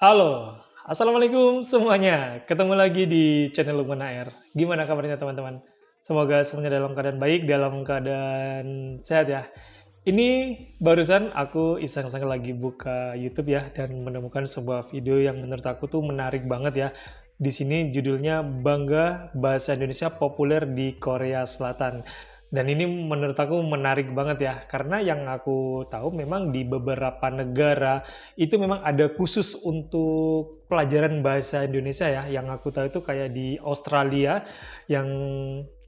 Halo, assalamualaikum semuanya. Ketemu lagi di channel Lukman HR. Gimana kabarnya teman-teman? Semoga semuanya dalam keadaan baik, dalam keadaan sehat ya. Ini barusan aku iseng-iseng lagi buka YouTube ya dan menemukan sebuah video yang menurut aku tuh menarik banget ya. Di sini judulnya Bangga Bahasa Indonesia Populer di Korea Selatan. Dan ini menurut aku menarik banget ya, karena yang aku tahu memang di beberapa negara itu memang ada khusus untuk pelajaran bahasa Indonesia ya. Yang aku tahu itu kayak di Australia yang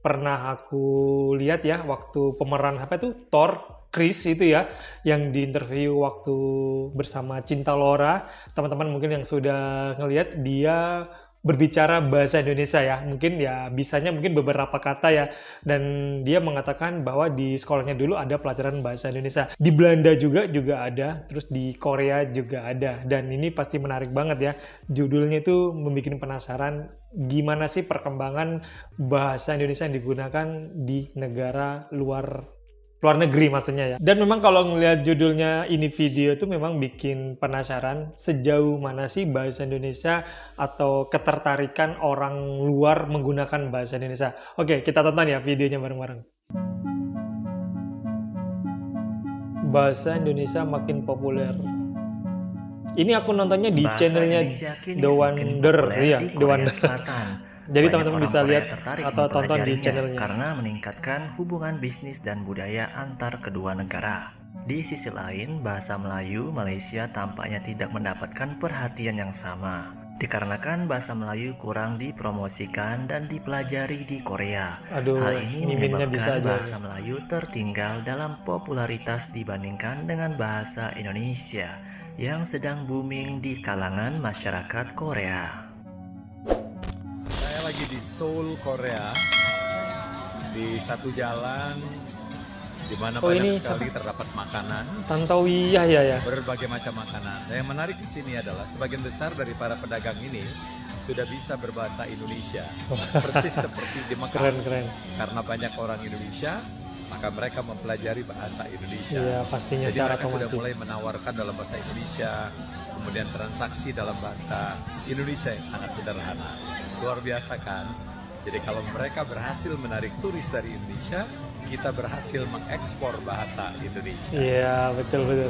pernah aku lihat ya waktu pemeran apa itu Thor Chris itu ya yang diinterview waktu bersama Cinta Laura. Teman-teman mungkin yang sudah ngelihat dia berbicara bahasa Indonesia ya, mungkin ya bisanya mungkin beberapa kata ya, dan dia mengatakan bahwa di sekolahnya dulu ada pelajaran bahasa Indonesia, di Belanda juga ada, terus di Korea juga ada, dan ini pasti menarik banget ya. Judulnya itu membuat penasaran gimana sih perkembangan bahasa Indonesia yang digunakan di negara luar negeri maksudnya ya. Dan memang kalau ngelihat judulnya ini video itu memang bikin penasaran sejauh mana sih bahasa Indonesia atau ketertarikan orang luar menggunakan bahasa Indonesia. Oke, kita tonton ya videonya bareng-bareng. Bahasa Indonesia makin populer. Ini aku nontonnya di Bahasa channelnya Indonesia kini The semakin Wonder, populer iya, di The Korea Wonder. Selatan. Jadi Banyak teman-teman orang bisa Korea lihat tertarik atau tonton di mempelajarinya channelnya. karena meningkatkan hubungan bisnis dan budaya antar kedua negara. Di sisi lain, bahasa Melayu Malaysia tampaknya tidak mendapatkan perhatian yang sama, dikarenakan bahasa Melayu kurang dipromosikan dan dipelajari di Korea. Aduh, Hal ini miminnya bisa menyebabkan aja. bahasa Melayu tertinggal dalam popularitas dibandingkan dengan bahasa Indonesia yang sedang booming di kalangan masyarakat Korea. Saya lagi di Seoul, Korea, di satu jalan di mana Oh, ini banyak sekali terdapat makanan, Tantowi ya. berbagai macam makanan. Yang menarik di sini adalah sebagian besar dari para pedagang ini sudah bisa berbahasa Indonesia, persis seperti di Mekah. Keren. Karena banyak orang Indonesia, maka mereka mempelajari bahasa Indonesia. Iya, pastinya Jadi secara mereka sudah otomatis. mulai menawarkan dalam bahasa Indonesia, kemudian transaksi dalam bahasa Indonesia yang sangat sederhana. Luar biasa kan? Jadi kalau mereka berhasil menarik turis dari Indonesia, kita berhasil mengekspor bahasa Indonesia. Iya, betul.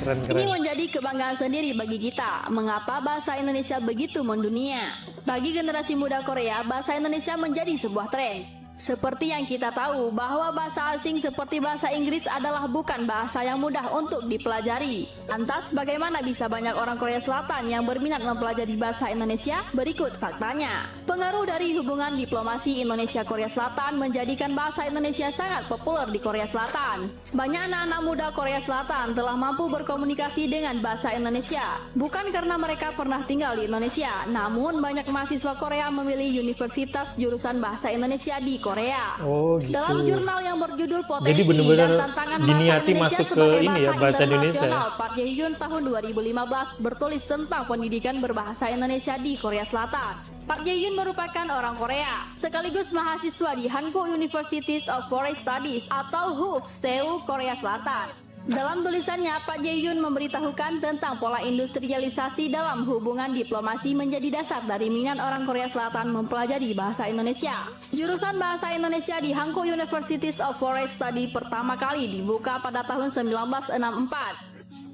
Keren. Ini menjadi kebanggaan sendiri bagi kita. Mengapa bahasa Indonesia begitu mendunia? Bagi generasi muda Korea, bahasa Indonesia menjadi sebuah tren. Seperti yang kita tahu bahwa bahasa asing seperti bahasa Inggris adalah bukan bahasa yang mudah untuk dipelajari. Lantas bagaimana bisa banyak orang Korea Selatan yang berminat mempelajari bahasa Indonesia? Berikut faktanya. Pengaruh dari hubungan diplomasi Indonesia-Korea Selatan menjadikan bahasa Indonesia sangat populer di Korea Selatan. Banyak anak-anak muda Korea Selatan telah mampu berkomunikasi dengan bahasa Indonesia. Bukan karena mereka pernah tinggal di Indonesia, namun banyak mahasiswa Korea memilih universitas jurusan bahasa Indonesia di Korea. Oh, gitu. Dalam jurnal yang berjudul Jadi Potensi benar-benar dan Tantangan Bahasa diniati Indonesia masuk ke sebagai ini ya, bahasa Indonesia. internasional, Park Jae-hyun tahun 2015 bertulis tentang pendidikan berbahasa Indonesia di Korea Selatan. Park Jae-hyun merupakan orang Korea, sekaligus mahasiswa di Hankook University of Foreign Studies atau HUF, Seoul, Korea Selatan. Dalam tulisannya, Pak Jae-hyun memberitahukan tentang pola industrialisasi dalam hubungan diplomasi menjadi dasar dari minat orang Korea Selatan mempelajari bahasa Indonesia. Jurusan bahasa Indonesia di Hankook University of Foreign Studies pertama kali dibuka pada tahun 1964.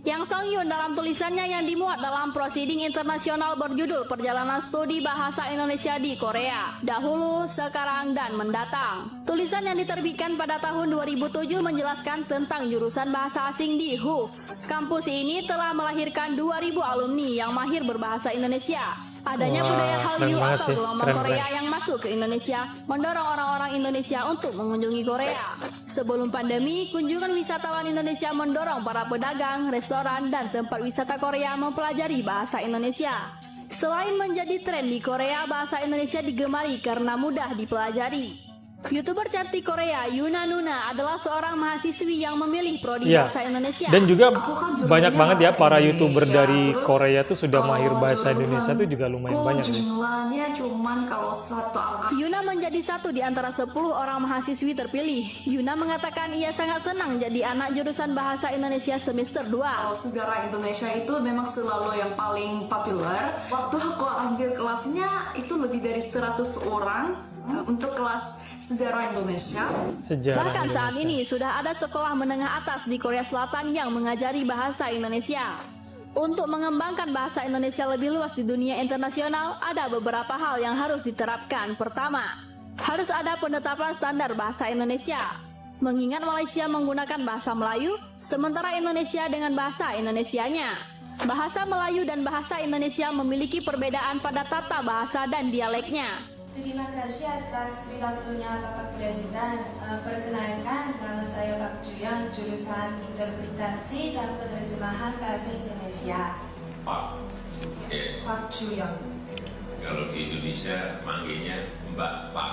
Yang Song-hyun dalam tulisannya yang dimuat dalam Proceeding Internasional berjudul Perjalanan Studi Bahasa Indonesia di Korea, Dahulu, Sekarang, dan Mendatang. Tulisan yang diterbitkan pada tahun 2007 menjelaskan tentang jurusan bahasa asing di HUF. Kampus ini telah melahirkan 2.000 alumni yang mahir berbahasa Indonesia. Adanya Wah, budaya keren Hallyu banget atau sih. gelombang Keren. Korea yang masuk ke Indonesia mendorong orang-orang Indonesia untuk mengunjungi Korea. Sebelum pandemi, kunjungan wisatawan Indonesia mendorong para pedagang, restoran, dan tempat wisata Korea mempelajari bahasa Indonesia. Selain menjadi tren di Korea, bahasa Indonesia digemari karena mudah dipelajari. YouTuber cantik Korea Yuna Nuna adalah seorang mahasiswi yang memilih prodi Iya. bahasa Indonesia. Dan juga Aku kan jurusannya banyak banget ya bahasa para YouTuber Indonesia. dari Terus Korea tuh sudah kalau mahir bahasa jurusan Indonesia tuh juga lumayan aku banyak ya. jumlahnya cuman kalau satu angkatan. Yuna menjadi satu di antara 10 orang mahasiswi terpilih. Yuna mengatakan ia sangat senang jadi anak jurusan bahasa Indonesia semester 2. Kalau sejarah Indonesia itu memang selalu yang paling populer. Waktu aku ambil kelasnya itu lebih dari 100 orang untuk kelas sejarah Indonesia. Sejarah Bahkan saat Indonesia. ini sudah ada sekolah menengah atas di Korea Selatan yang mengajari bahasa Indonesia. Untuk mengembangkan bahasa Indonesia lebih luas di dunia internasional, ada beberapa hal yang harus diterapkan. Pertama, harus ada penetapan standar bahasa Indonesia. Mengingat Malaysia menggunakan bahasa Melayu, sementara Indonesia dengan bahasa Indonesianya. Bahasa Melayu dan bahasa Indonesia memiliki perbedaan pada tata bahasa dan dialeknya. Terima kasih atas pidatonya Bapak Presiden. Perkenalkan, nama saya Pak Juyan, jurusan Interpretasi dan Penerjemahan Bahasa Indonesia. Pak. Oke. Pak Juyan. Kalau di Indonesia manggilnya Mbak Pak.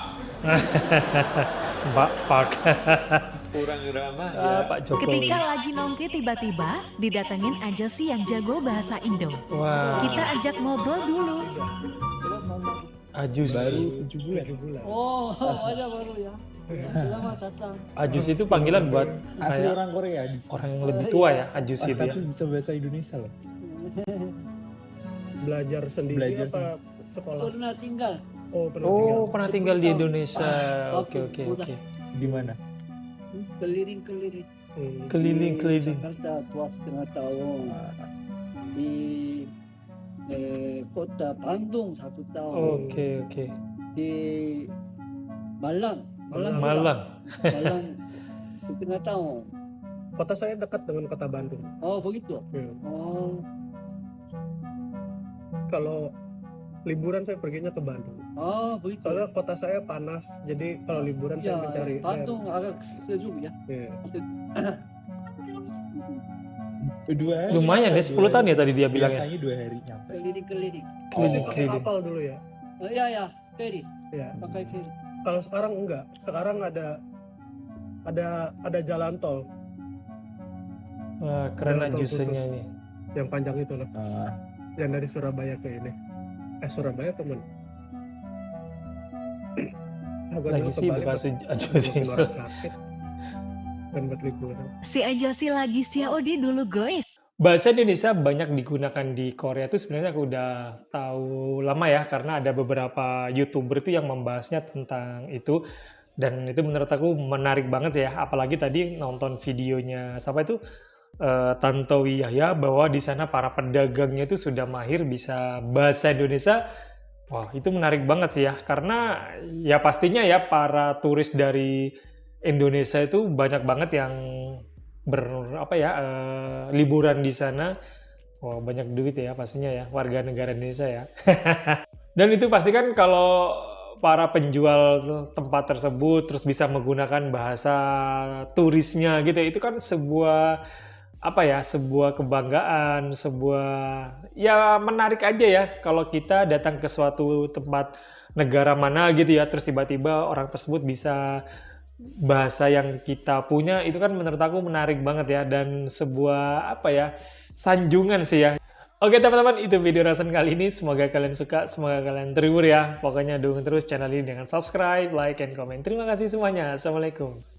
Mbak Park. Kurang ramah ya. Pak Jokowi. Ketika lagi nongki tiba-tiba didatengin agensi yang jago bahasa Indo. Wah, Kita ajak ngobrol dulu. Ajus. Baru 7 bulan. Oh, ada baru ya. Selamat datang. Ajus itu panggilan buat Asli kayak orang Korea. orang yang lebih tua ya, Ajus Oh, itu ya. tapi bisa bahasa Indonesia loh. Belajar sendiri Belajar apa sekolah? Pernah tinggal Oh, pernah tinggal. Oh, pernah tinggal di Indonesia. Oke, Waktu oke, muda. oke. Di mana? keliling-keliling. Hmm. Keliling-keliling. Jakarta 2,5 tahun. Di kota Bandung 1 tahun. Oke, oke. Di Malang. Malang. Malang 1,5 tahun. Kota saya dekat dengan kota Bandung. Oh, begitu. Ya. Oh, Kalau liburan saya perginya ke Bandung. oh begitu. Soalnya kota saya panas, jadi kalau liburan saya Ya, mencari Bandung agak sejuk ya. Ya. 2 hari. Lumayan ya, 10 tahun ya tadi dia bilangnya. Biasanya 2 hari nyampe. Keliling-keliling. Oh, pakai Keliling-keliling. kapal dulu ya. Oh, ya ya, ferry. Ya. Pakai ferry. Kalau sekarang enggak. Sekarang ada jalan tol Wah, keren Jalan tol Ajusnya khusus. nih. yang panjang itu loh, Ah, yang dari Surabaya ke ini. Surabaya temen. Aku Lagi dulu sih ke Bali bukan buat Ajus nengokin ini. orang sakit dan buat liburan. Si Ajasi lagi COD dulu guys. Bahasa Indonesia banyak digunakan di Korea itu sebenarnya aku udah tahu lama ya, karena ada beberapa YouTuber itu yang membahasnya tentang itu, dan itu menurut aku menarik banget ya, apalagi tadi nonton videonya siapa itu, Tantowi Yahya, bahwa di sana para pedagangnya itu sudah mahir bisa bahasa Indonesia. Wah, itu menarik banget sih ya, karena ya pastinya ya para turis dari Indonesia itu banyak banget yang liburan di sana. Wah, banyak duit ya pastinya ya, warga negara Indonesia ya. Dan itu pasti kan kalau para penjual tempat tersebut terus bisa menggunakan bahasa turisnya gitu, itu kan sebuah sebuah kebanggaan, sebuah ya menarik aja ya kalau kita datang ke suatu tempat negara mana gitu ya, terus tiba-tiba orang tersebut bisa bahasa yang kita punya, itu kan menurut aku menarik banget ya, dan sebuah sanjungan sih ya. Oke teman-teman, itu video rasan kali ini, semoga kalian suka, semoga kalian terhibur ya. Pokoknya dukung terus channel ini dengan subscribe, like, and comment. Terima kasih semuanya. Assalamualaikum.